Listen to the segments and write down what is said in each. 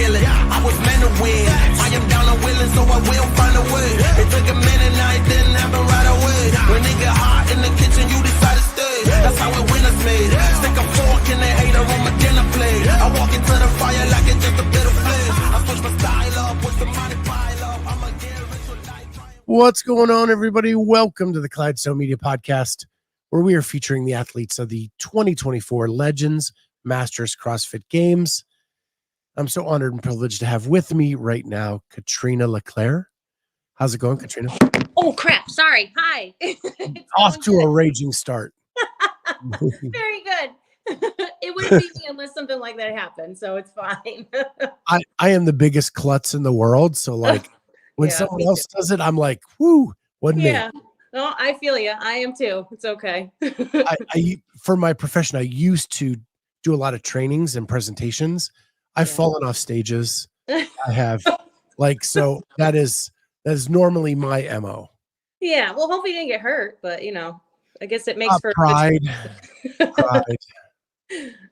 feeling. I was meant to win. I am down and willing, so I will find a way. It took a minute, now it didn't happen right away. When it get hot in the kitchen, you decide to stay. That's how it winners made. Stick a fork in the hater on my dinner plate. I walk into the fire like it's just a bit of flame. I switch my style up, watch the money pile up. I'ma get rich or die trying. What's going on, everybody? Welcome to the Clyde So Media Podcast, where we are featuring the athletes of the 2024 Legends Masters CrossFit Games. I'm so honored and privileged to have with me right now Katrina LaClair. How's it going, Katrina? Oh, crap. Sorry. Hi. Off to a raging start. Very good. It wouldn't be me unless something like that happened, so it's fine. I am the biggest klutz in the world, so like when someone else does it, I'm like, whoo, wasn't me. Yeah. No, I feel you. I am too. It's okay. I for my profession, I used to do a lot of trainings and presentations. I've fallen off stages. I have so that is normally my MO. Yeah. Well, hopefully you didn't get hurt, but I guess it makes for pride.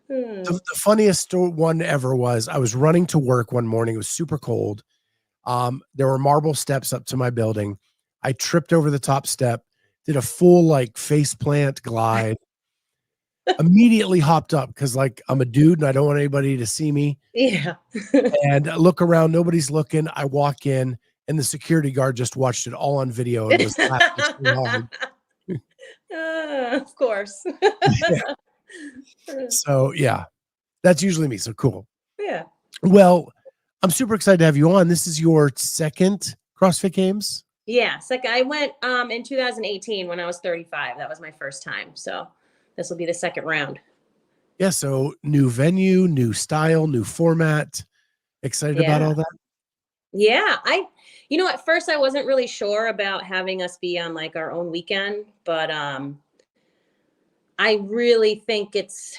The funniest one ever was I was running to work one morning. It was super cold. There were marble steps up to my building. I tripped over the top step, did a full face plant glide, immediately hopped up because I'm a dude and I don't want anybody to see me. Yeah. And I look around, nobody's looking. I walk in and the security guard just watched it all on video and was laughing so hard. Of course. So yeah, that's usually me. So cool. Yeah. Well, I'm super excited to have you on. This is your second CrossFit Games. Yeah. Second, I went in 2018 when I was 35. That was my first time. So this will be the second round. Yeah. So new venue, new style, new format. Excited about all that? Yeah. At first I wasn't really sure about having us be on our own weekend, but I really think it's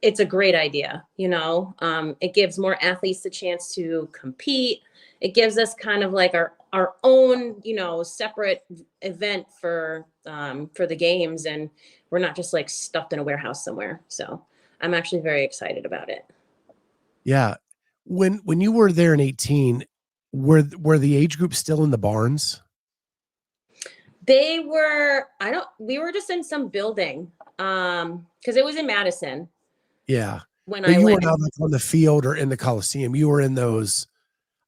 a great idea. It gives more athletes the chance to compete. It gives us kind of our own, separate event for the games, and we're not just stuffed in a warehouse somewhere. So I'm actually very excited about it. Yeah. When you were there in 18, were the age groups still in the barns? They were, we were just in some building. Because it was in Madison. Yeah. When you were not on the field or in the Coliseum. You were in those,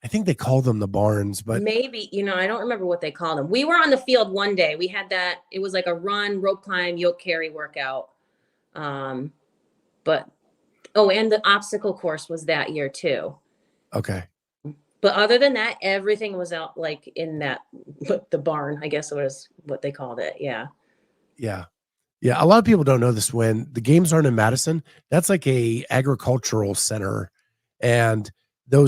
I think they call them the barns, but maybe, I don't remember what they call them. We were on the field one day. We had that, it was like a run, rope climb, yoke carry workout. And the obstacle course was that year too. Okay. But other than that, everything was out in the barn, I guess it was what they called it. Yeah. Yeah. Yeah, a lot of people don't know this. When the games aren't in Madison, that's like a agricultural center, and they're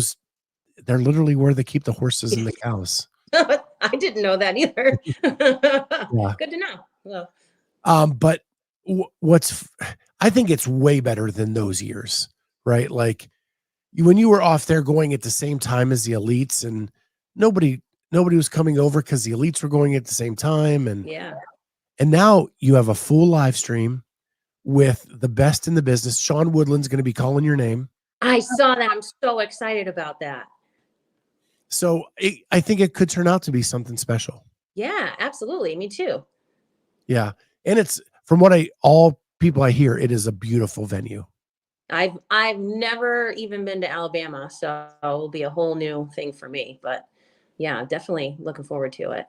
literally where they keep the horses and the cows. I didn't know that either. Yeah. Good to know. Well. But I think it's way better than those years, right? When you were off there going at the same time as the elites, and nobody was coming over because the elites were going at the same time, and yeah. And now you have a full live stream with the best in the business. Sean Woodland's going to be calling your name. I saw that. I'm so excited about that. So I think it could turn out to be something special. Yeah, absolutely. Me too. Yeah. And it's, from all people I hear, it is a beautiful venue. I've never even been to Alabama, so it'll be a whole new thing for me. But yeah, definitely looking forward to it.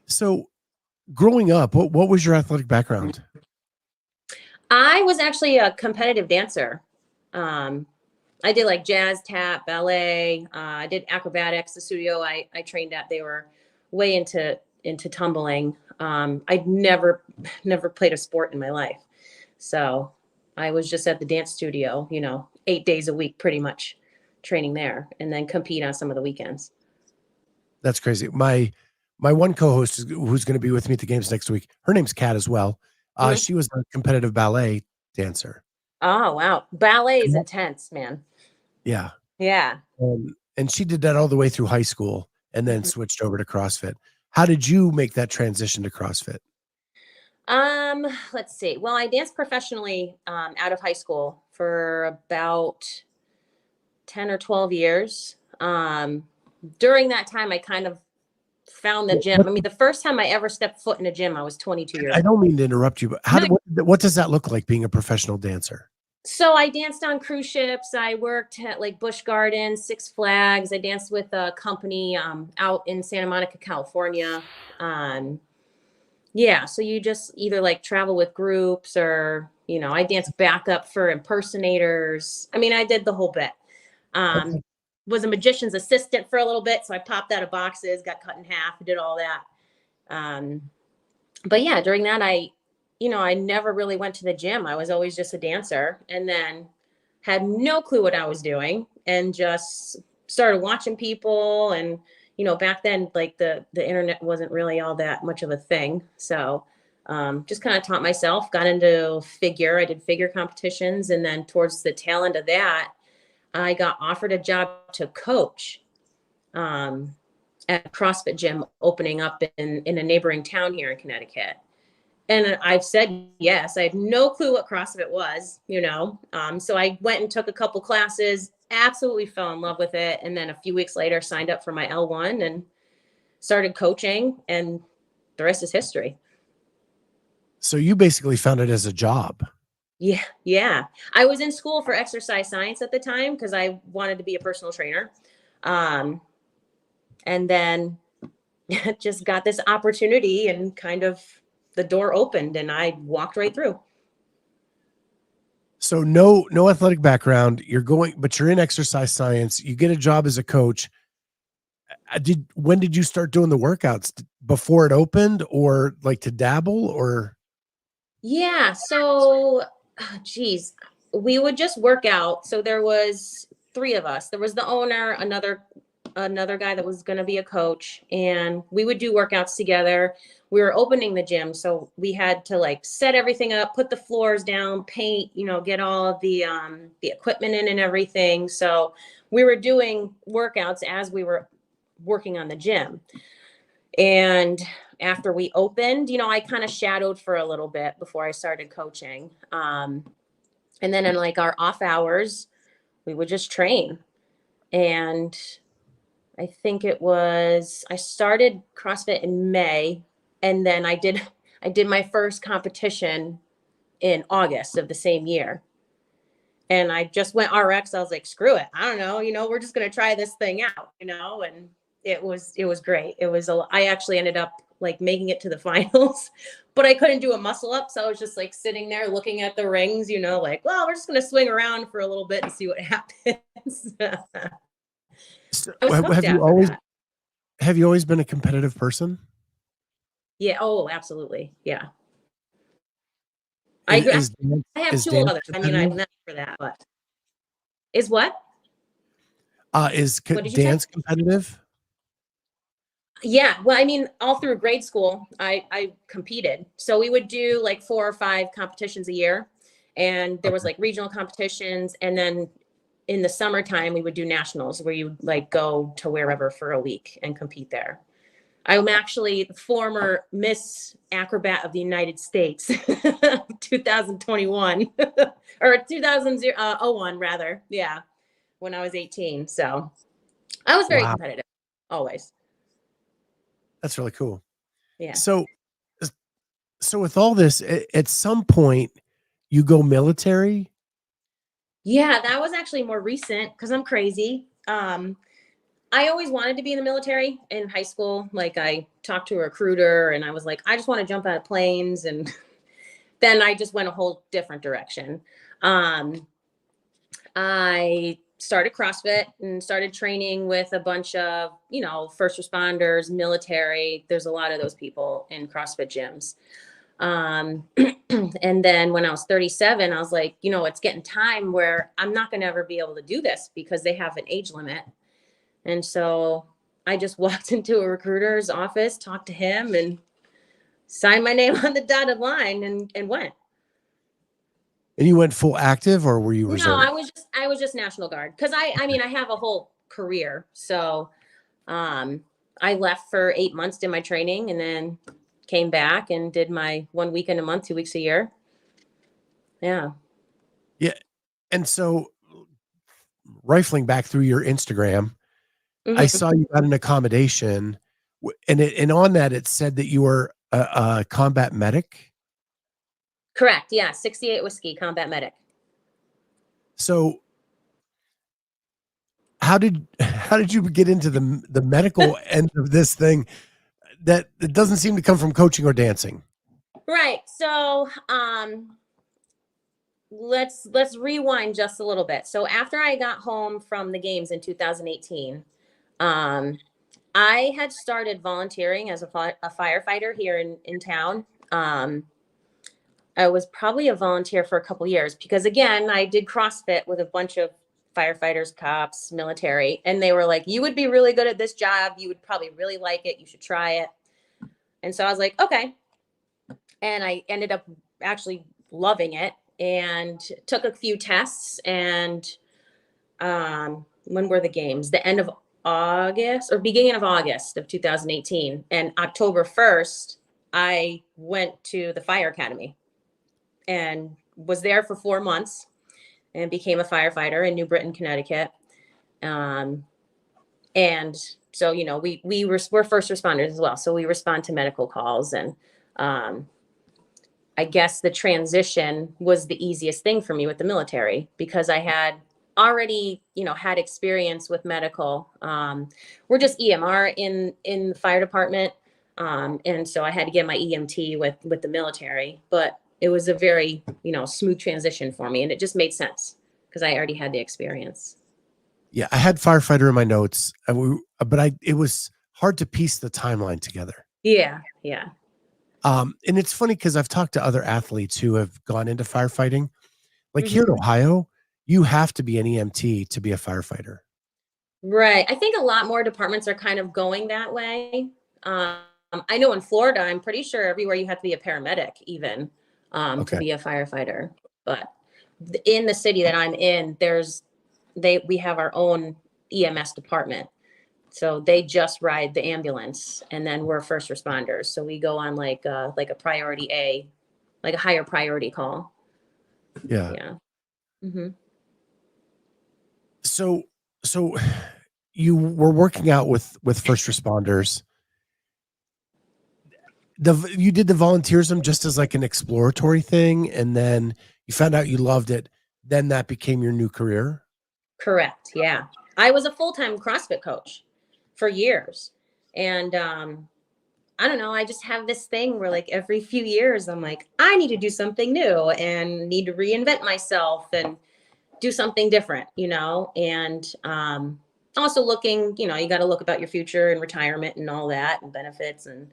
So growing up, what was your athletic background? I was actually a competitive dancer. I did jazz, tap, ballet. I did acrobatics. The studio I trained at, they were way into tumbling. I'd never played a sport in my life. So I was just at the dance studio, 8 days a week, pretty much training there, and then compete on some of the weekends. That's crazy. My one co-host who's going to be with me at the games next week, her name's Kat as well. She was a competitive ballet dancer. Oh, wow. Ballet is intense, man. Yeah. Yeah. And she did that all the way through high school and then switched over to CrossFit. How did you make that transition to CrossFit? Let's see. Well, I danced professionally out of high school for about 10 or 12 years. During that time, I kind of found the gym. I mean, the first time I ever stepped foot in a gym, I was 22 years I old. don't mean to interrupt you, but what does that look like being a professional dancer? So I danced on cruise ships. I worked at like Busch Gardens, Six Flags. I danced with a company out in Santa Monica, California. Yeah, so you just either like travel with groups or, you know, I danced backup for impersonators. I mean, I did the whole bit. Okay. Was a magician's assistant for a little bit, so I popped out of boxes, got cut in half, did all that. But yeah, during that, I never really went to the gym. I was always just a dancer, and then had no clue what I was doing, and just started watching people. And back then, like the internet wasn't really all that much of a thing, so just kind of taught myself. Got into figure. I did figure competitions, and then towards the tail end of that, I got offered a job to coach at a CrossFit gym opening up in a neighboring town here in Connecticut. And I've said yes. I had no clue what CrossFit was, so I went and took a couple classes, absolutely fell in love with it. And then a few weeks later, signed up for my L1 and started coaching, and the rest is history. So you basically found it as a job. Yeah. I was in school for exercise science at the time because I wanted to be a personal trainer. And then just got this opportunity, and kind of the door opened and I walked right through. So no athletic background, but you're in exercise science. You get a job as a coach. When did you start doing the workouts? Before it opened, or like to dabble, or? Yeah. So, geez, we would just work out. So there was 3 of us. There was the owner, another guy that was going to be a coach, and we would do workouts together. We were opening the gym, so we had to like set everything up, put the floors down, paint, get all of the equipment in and everything. So we were doing workouts as we were working on the gym. And after we opened, I kind of shadowed for a little bit before I started coaching. And then in like our off hours, we would just train. And I think I started CrossFit in May, and then I did my first competition in August of the same year. And I just went RX. I was like, screw it. I don't know, we're just going to try this thing out, and it was great. I actually ended up like making it to the finals, but I couldn't do a muscle up. So I was just like sitting there looking at the rings, like, well, we're just going to swing around for a little bit and see what happens. So, have you always been a competitive person? Yeah. Oh, absolutely. Yeah. I have 2 others. I mean, I'm not for that, but is what? Is dance competitive? Yeah. Well, I mean, all through grade school, I competed. So we would do like 4 or 5 competitions a year, and there was like regional competitions, and then in the summertime, we would do nationals where you like go to wherever for a week and compete there. I'm actually the former Miss Acrobat of the United States, 2021 or 2001 rather. Yeah. When I was 18. So I was very competitive always. That's really cool. Yeah. So with all this, at some point you go military. Yeah, that was actually more recent because I'm crazy. I always wanted to be in the military in high school. Like I talked to a recruiter and I was like, I just want to jump out of planes. And then I just went a whole different direction. I started CrossFit and started training with a bunch of, first responders, military. There's a lot of those people in CrossFit gyms. And then when I was 37, I was like, it's getting time where I'm not going to ever be able to do this because they have an age limit. And so I just walked into a recruiter's office, talked to him, and signed my name on the dotted line and went. And you went full active, or were you reserve? No, I was just National Guard because I mean, I have a whole career. So I left for 8 months, did my training, and then came back and did my 1 weekend a month, 2 weeks a year. Yeah. Yeah. And so rifling back through your Instagram, I saw you got an accommodation, and on that it said that you were a combat medic. Correct. Yeah. 68 Whiskey combat medic. So how did you get into the medical end of this thing that it doesn't seem to come from coaching or dancing? Right. So let's rewind just a little bit. So after I got home from the games in 2018, I had started volunteering as a firefighter here in town. I was probably a volunteer for a couple years because, again, I did CrossFit with a bunch of firefighters, cops, military, and they were like, you would be really good at this job. You would probably really like it. You should try it. And so I was like, okay. And I ended up actually loving it and took a few tests. And when were the games? The end of August or beginning of August of 2018. And October 1st, I went to the fire academy and was there for 4 months and became a firefighter in New Britain, Connecticut. And so, you know, we're first responders as well. So we respond to medical calls. And I guess the transition was the easiest thing for me with the military because I had already, you know, had experience with medical. We're just EMR in the fire department. And so I had to get my EMT with the military, but it was a very, you know, smooth transition for me. And it just made sense because I already had the experience. Yeah. I had firefighter in my notes, but it was hard to piece the timeline together. Yeah. Yeah. And it's funny because I've talked to other athletes who have gone into firefighting. Like here in Ohio, you have to be an EMT to be a firefighter. Right. I think a lot more departments are kind of going that way. I know in Florida, I'm pretty sure everywhere you have to be a paramedic even to be a firefighter. But in the city that I'm in, we have our own EMS department. So they just ride the ambulance and then we're first responders. So we go on like a priority A, like a higher priority call. Yeah. Yeah. Mm-hmm. So you were working out with first responders. You did the volunteerism just as like an exploratory thing. And then you found out you loved it. Then that became your new career. Correct. Yeah. I was a full-time CrossFit coach for years. And I don't know, I just have this thing where like every few years I'm like, I need to do something new and need to reinvent myself and do something different, you know? And also looking, you know, you got to look about your future and retirement and all that and benefits, and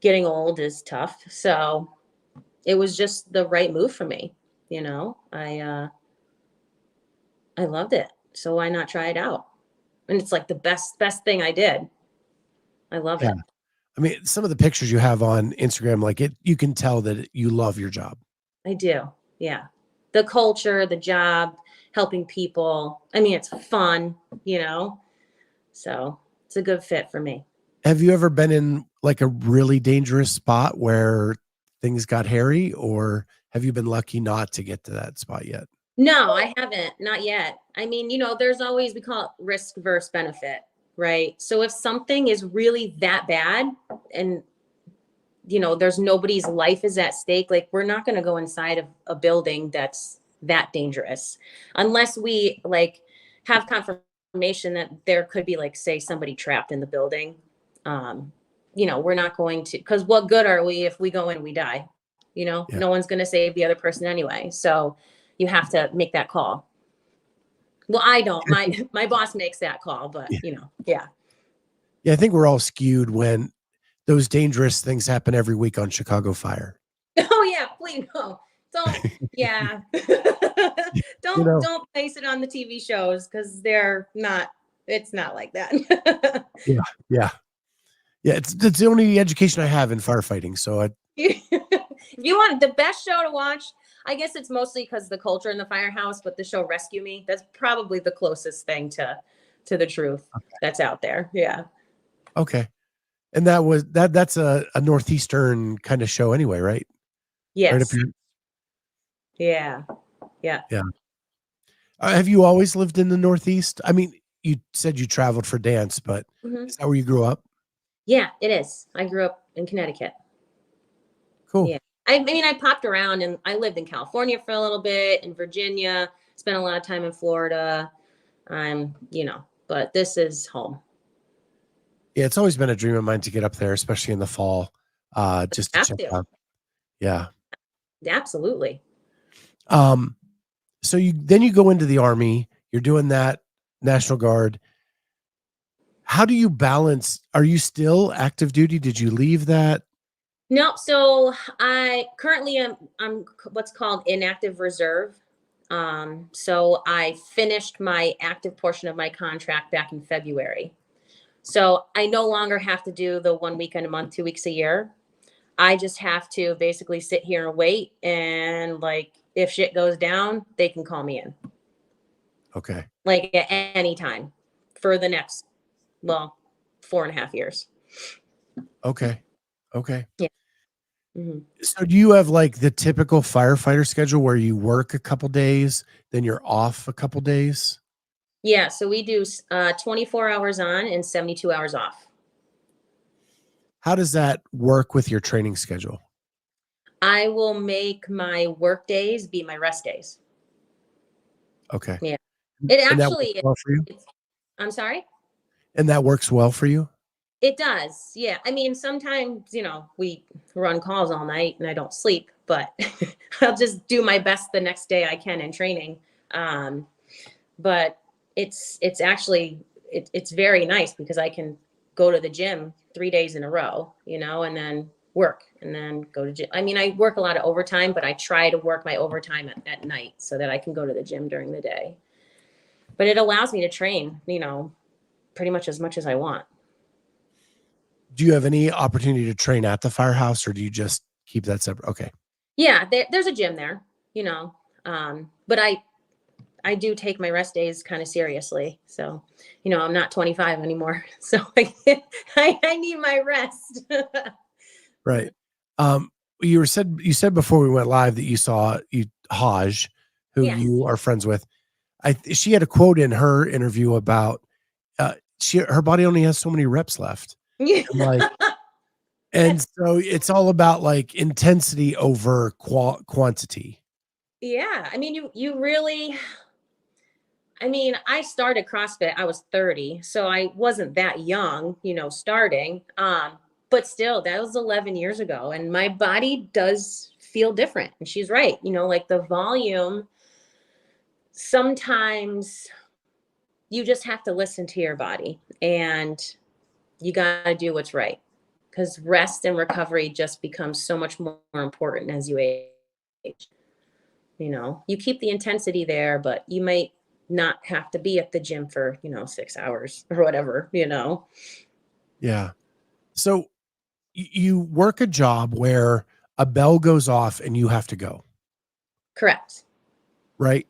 getting old is tough. So it was just the right move for me. You know, I loved it. So why not try it out? And it's like the best thing I did. I love it. I mean, some of the pictures you have on Instagram, like you can tell that you love your job. I do. Yeah. The culture, the job, helping people. I mean, it's fun, you know, so it's a good fit for me. Have you ever been in like a really dangerous spot where things got hairy, or have you been lucky not to get to that spot yet? No, I haven't. Not yet. I mean, you know, there's always, we call it risk versus benefit, right? So if something is really that bad and, you know, there's nobody's life is at stake, like we're not going to go inside of a building that's that dangerous unless we like have confirmation that there could be like, say, somebody trapped in the building. You know, we're not going to, because what good are we if we go in and we die? You know, no one's going to save the other person anyway. So you have to make that call. Well, I don't. My boss makes that call, but you know, yeah. I think we're all skewed when those dangerous things happen every week on Chicago Fire. Oh yeah, please no. Don't. Yeah. Don't place it on the TV shows because they're not. It's not like that. Yeah. It's the only education I have in firefighting. So if you want the best show to watch, I guess it's mostly because the culture in the firehouse, but the show Rescue Me, that's probably the closest thing to the truth that's out there. Yeah. Okay. And that's a Northeastern kind of show anyway, right? Yes. Right up here. Yeah. Yeah. Have you always lived in the Northeast? I mean, you said you traveled for dance, but Mhm. is that where you grew up? Yeah, it is. I grew up in Connecticut. Cool. Yeah. I mean, I popped around and I lived in California for a little bit, in Virginia, spent a lot of time in Florida. But this is home. Yeah, it's always been a dream of mine to get up there, especially in the fall, just to Have check to. out. Yeah. Absolutely. Um, so you go into the Army, you're doing that, National Guard. How do you balance? Are you still active duty? Did you leave that? No, so I currently I'm what's called inactive reserve. So I finished my active portion of my contract back in February. So I no longer have to do the 1 weekend a month, 2 weeks a year. I just have to basically sit here and wait. And like, if shit goes down, they can call me in Okay. like at any time for the next, well, 4.5 years. Okay. Okay. Yeah. Mhm. So do you have like the typical firefighter schedule where you work a couple days, then you're off a couple days? Yeah. So we do 24 hours on and 72 hours off. How does that work with your training schedule? I will make my work days be my rest days. Okay. Yeah. It And that works actually, well for you? I'm sorry? And that works well for you? It does. Yeah. I mean, sometimes, we run calls all night and I don't sleep, but I'll just do my best the next day I can in training. Um, but it's actually, it's very nice because I can go to the gym 3 days in a row, and then work and then go to gym. I mean, I work a lot of overtime, but I try to work my overtime at night so that I can go to the gym during the day. But it allows me to train, pretty much as I want. Do you have any opportunity to train at the firehouse or do you just keep that separate? Okay. Yeah, there's a gym there, but I do take my rest days kind of seriously. So, I'm not 25 anymore, so I need my rest. Right. You said before we went live that you saw Haj, who Yes. you are friends with. She had a quote in her interview about her body only has so many reps left. And so it's all about like intensity over quantity. Yeah, I mean, you really. I mean, I started CrossFit. I was 30, so I wasn't that young, starting. But still, that was 11 years ago, and my body does feel different. And she's right, like the volume. Sometimes you just have to listen to your body, and you got to do what's right, because rest and recovery just becomes so much more important as you age. You keep the intensity there, but you might not have to be at the gym for 6 hours or whatever. Yeah. So you work a job where a bell goes off and you have to go, Correct. right?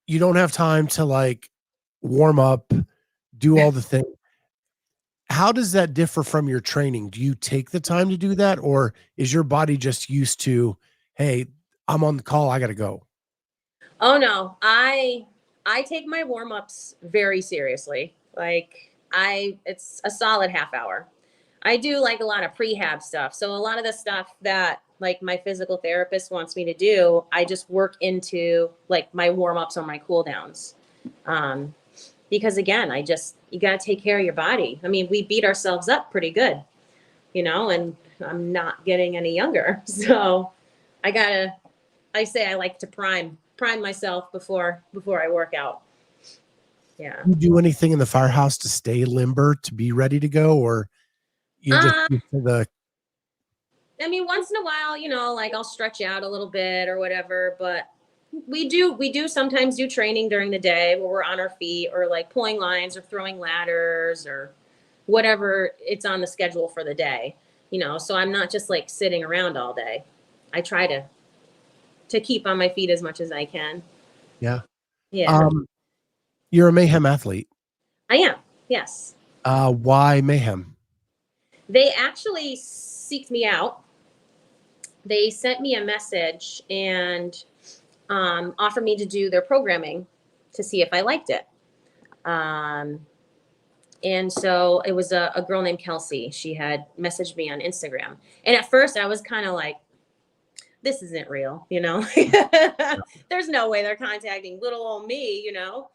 You don't have time to like warm up, do all the things. How does that differ from your training? Do you take the time to do that, or is your body just used to, hey, I'm on the call, I got to go? Oh no, I take my warm-ups very seriously. Like it's a solid half hour. I do like a lot of prehab stuff. So a lot of the stuff that like my physical therapist wants me to do, I just work into like my warm-ups or my cool downs. Because again, you got to take care of your body. I mean, we beat ourselves up pretty good, and I'm not getting any younger. So I say I like to prime myself before I work out. Yeah. You do anything in the firehouse to stay limber, to be ready to go, or you just used to the I mean, once in a while, like I'll stretch out a little bit or whatever, but we do sometimes do training during the day where we're on our feet or like pulling lines or throwing ladders or whatever it's on the schedule for the day, so I'm not just like sitting around all day. I try to keep on my feet as much as I can. Yeah. Yeah. You're a Mayhem athlete. I am. Yes. Why Mayhem? They actually seeked me out. They sent me a message and offered me to do their programming to see if I liked it. And so it was a girl named Kelsey. She had messaged me on Instagram. And at first I was kind of like, this isn't real, you know, there's no way they're contacting little old me, you know?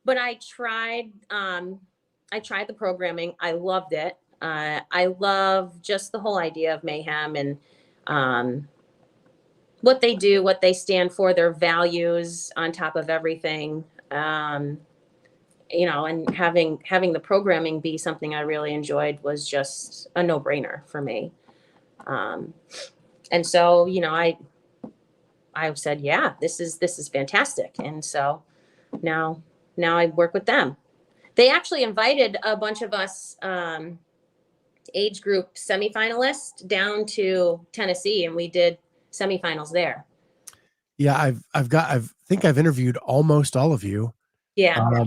But I tried the programming. I loved it. I love just the whole idea of Mayhem and, what they do, what they stand for, their values on top of everything. You know, and having the programming be something I really enjoyed was just a no-brainer for me. And so, you know, I said, yeah, this is fantastic. And so now I work with them. They actually invited a bunch of us age group semifinalists down to Tennessee, and we did semifinals there. Yeah, I think I've interviewed almost all of you. Yeah.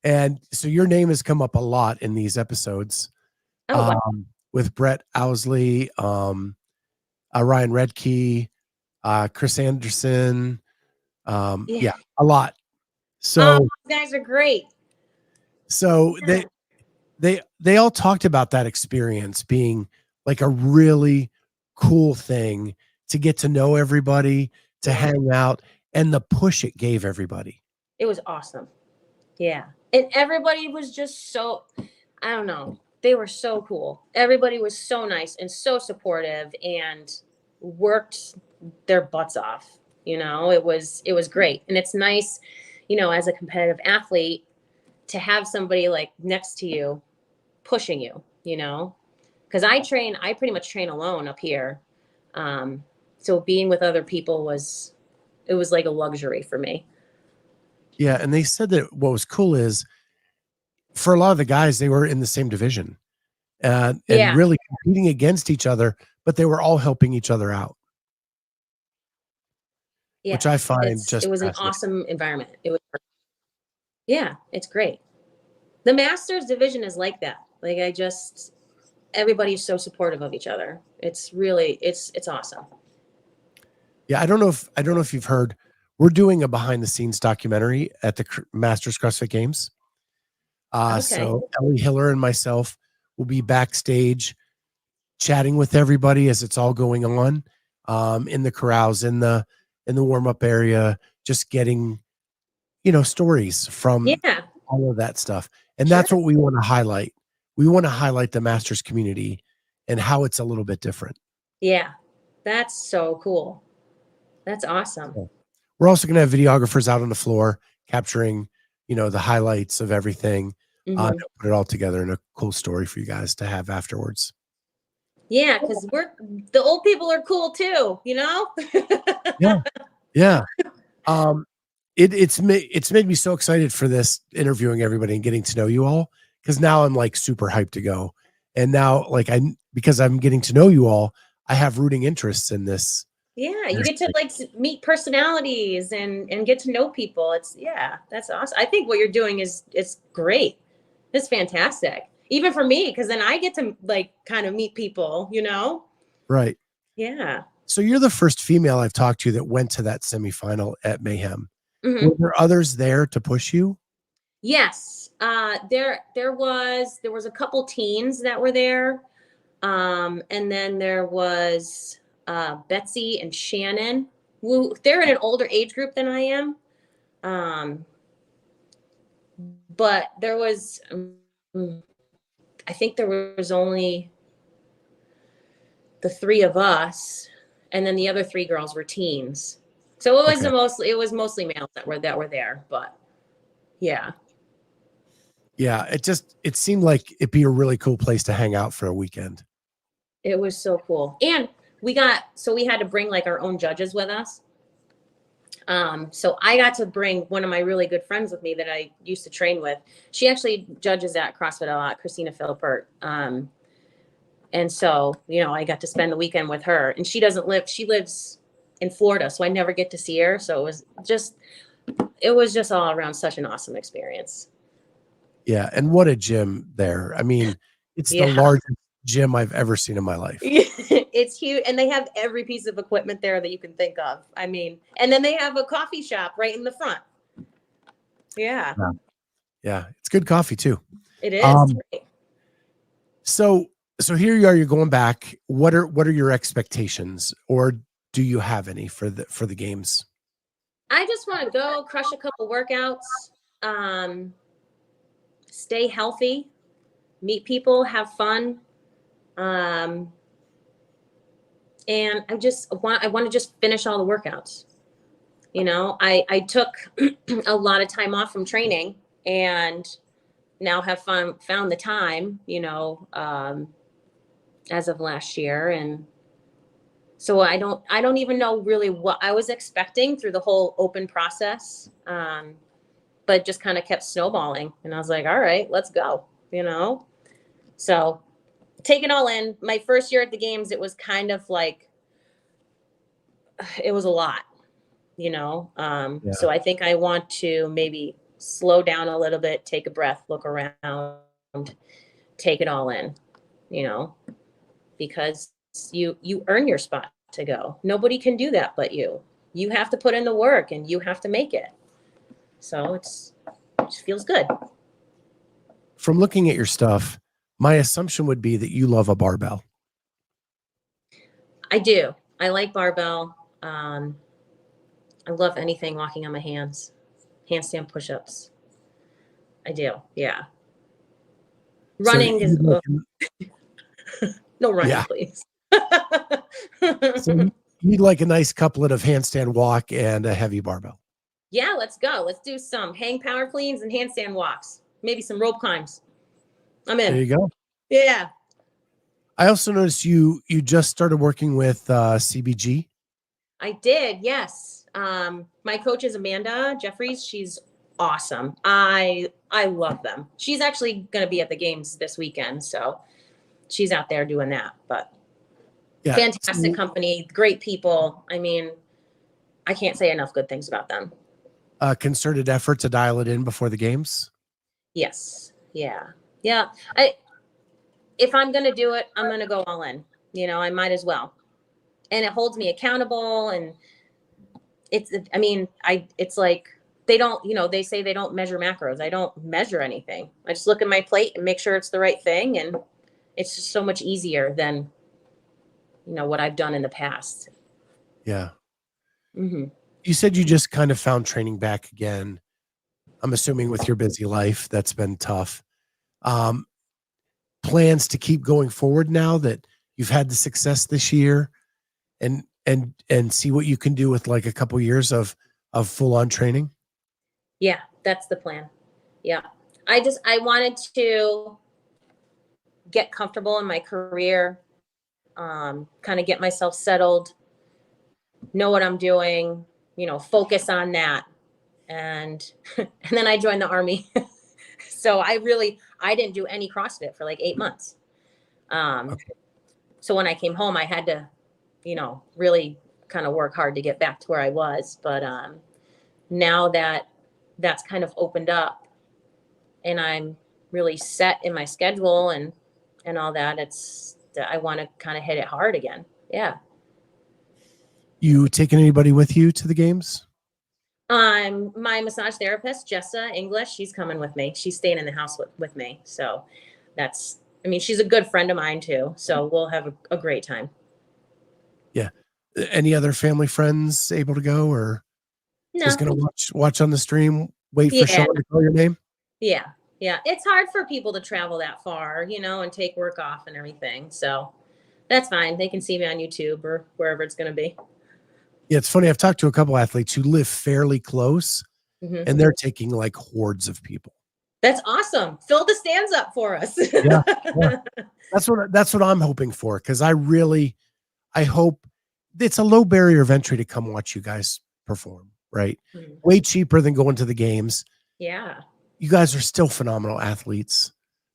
And so your name has come up a lot in these episodes. Oh, wow. With Brett Owsley, Ryan Redkey, Chris Anderson. Yeah, a lot. So you guys are great. So they all talked about that experience being like a really cool thing to get to know everybody, to hang out, and the push it gave everybody. It was awesome. Yeah. And everybody was just so, I don't know, they were so cool. Everybody was so nice and so supportive and worked their butts off. You know, it was great. And it's nice, you know, as a competitive athlete to have somebody like next to you pushing you, you know, because I pretty much train alone up here. So being with other people was like a luxury for me. Yeah. And they said that what was cool is for a lot of the guys, they were in the same division and really competing against each other, but they were all helping each other out. Yeah, which I find it was an awesome environment. It was, yeah, it's great. The Masters division is like that. Like everybody's so supportive of each other. It's really, it's awesome. Yeah. I don't know if you've heard, we're doing a behind the scenes documentary at the Masters CrossFit Games. Okay. So Ellie Hiller and myself will be backstage chatting with everybody as it's all going on, in the corrals, in the warm-up area, just getting, you know, stories from all of that stuff. And that's what we want to highlight. We want to highlight the Masters community and how it's a little bit different. Yeah. That's so cool. That's awesome. So we're also going to have videographers out on the floor capturing, you know, the highlights of everything. Put it all together in a cool story for you guys to have afterwards. Yeah, because the old people are cool too, you know? Yeah. It's made me so excited for this, interviewing everybody and getting to know you all, because now I'm like super hyped to go. And now because I'm getting to know you all, I have rooting interests in this. Yeah, you get to like meet personalities and get to know people. That's awesome. I think what you're doing is great. It's fantastic. Even for me, because then I get to like kind of meet people, you know? Right. Yeah. So you're the first female I've talked to that went to that semifinal at Mayhem. Were there others there to push you? Yes. There was a couple teens that were there. And then there was Betsy and Shannon. They're in an older age group than I am. But there was, I think there was only the three of us, and then the other three girls were teens. So it was mostly males that were there, but yeah. Yeah, it seemed like it'd be a really cool place to hang out for a weekend. It was so cool. And we had to bring like our own judges with us. So I got to bring one of my really good friends with me that I used to train with. She actually judges at CrossFit a lot, Christina Philippert. And so, you know, I got to spend the weekend with her, and she lives in Florida, so I never get to see her. So it was just all around such an awesome experience. Yeah. And what a gym there. I mean, it's the largest gym I've ever seen in my life. It's huge. And they have every piece of equipment there that you can think of. I mean, and then they have a coffee shop right in the front. Yeah. Yeah. It's good coffee too. It is. Right. So here you are, you're going back. What are your expectations, or do you have any for the games? I just want to go crush a couple workouts, stay healthy, meet people, have fun. And I want to just finish all the workouts. You know, I took a lot of time off from training and now have found the time, you know, as of last year. And so I don't even know really what I was expecting through the whole open process. But just kind of kept snowballing. And I was like, all right, let's go, you know? So take it all in. My first year at the games, it was kind of like, it was a lot, you know? So I think I want to maybe slow down a little bit, take a breath, look around, take it all in, you know, because you earn your spot to go. Nobody can do that but you. You have to put in the work and you have to make it. So it just feels good. From looking at your stuff, my assumption would be that you love a barbell. I do. I like barbell. I love anything walking on my hands, handstand push-ups. I do. Yeah. Running is no running, please. So you'd like a nice couplet of handstand walk and a heavy barbell. Yeah, let's go. Let's do some hang power cleans and handstand walks. Maybe some rope climbs. I'm in. There you go. Yeah. I also noticed you just started working with CBG. I did, yes. My coach is Amanda Jeffries. She's awesome. I love them. She's actually going to be at the games this weekend, so she's out there doing that. But yeah, fantastic company, great people. I mean, I can't say enough good things about them. Concerted effort to dial it in before the games. Yes. Yeah. Yeah. If I'm going to do it, I'm going to go all in. You know, I might as well. And it holds me accountable. And it's like they don't, you know, they say they don't measure macros. I don't measure anything. I just look at my plate and make sure it's the right thing. And it's just so much easier than, you know, what I've done in the past. Yeah. Mm-hmm. You said you just kind of found training back again. I'm assuming with your busy life, that's been tough. Plans to keep going forward now that you've had the success this year and see what you can do with like a couple years of full on training? Yeah, that's the plan. Yeah. I wanted to get comfortable in my career, kind of get myself settled, know what I'm doing, you know, focus on that. And then I joined the Army. So I didn't do any CrossFit for like 8 months. Okay. So when I came home, I had to, you know, really kind of work hard to get back to where I was. But now that that's kind of opened up and I'm really set in my schedule and all that, I want to kind of hit it hard again. Yeah. You taking anybody with you to the games? My massage therapist, Jessa English, she's coming with me. She's staying in the house with me. So she's a good friend of mine too. So we'll have a great time. Yeah. Any other family friends able to go, or no? Just going to watch on the stream, wait for someone to call your name? Yeah. Yeah. It's hard for people to travel that far, you know, and take work off and everything. So that's fine. They can see me on YouTube or wherever it's going to be. Yeah, it's funny. I've talked to a couple athletes who live fairly close, and they're taking like hordes of people. That's awesome. Fill the stands up for us. Yeah. That's what I'm hoping for, because I hope it's a low barrier of entry to come watch you guys perform. Right, way cheaper than going to the games. Yeah, you guys are still phenomenal athletes,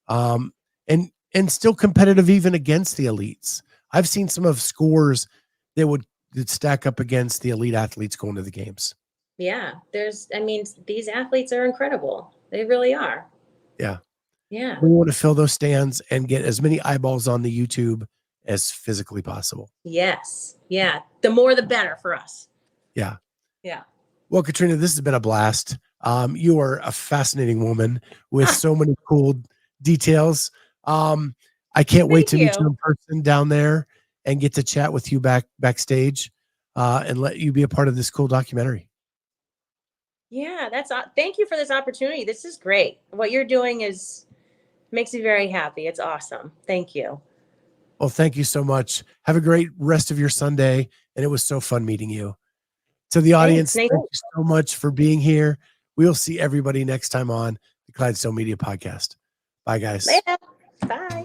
and still competitive even against the elites. I've seen some of scores that would stack up against the elite athletes going to the games. Yeah, these athletes are incredible. They really are. Yeah. Yeah. We want to fill those stands and get as many eyeballs on the YouTube as physically possible. Yes. Yeah. The more, the better for us. Yeah. Yeah. Well, Katrina, this has been a blast. You are a fascinating woman with so many cool details. I can't wait to meet you in person down there and get to chat with you backstage and let you be a part of this cool documentary. Yeah, thank you for this opportunity. This is great. What you're doing makes me very happy. It's awesome. Thank you. Well, thank you so much. Have a great rest of your Sunday. And it was so fun meeting you. To the audience, thank you so much for being here. We'll see everybody next time on the Clydesdale Media Podcast. Bye, guys. Bye.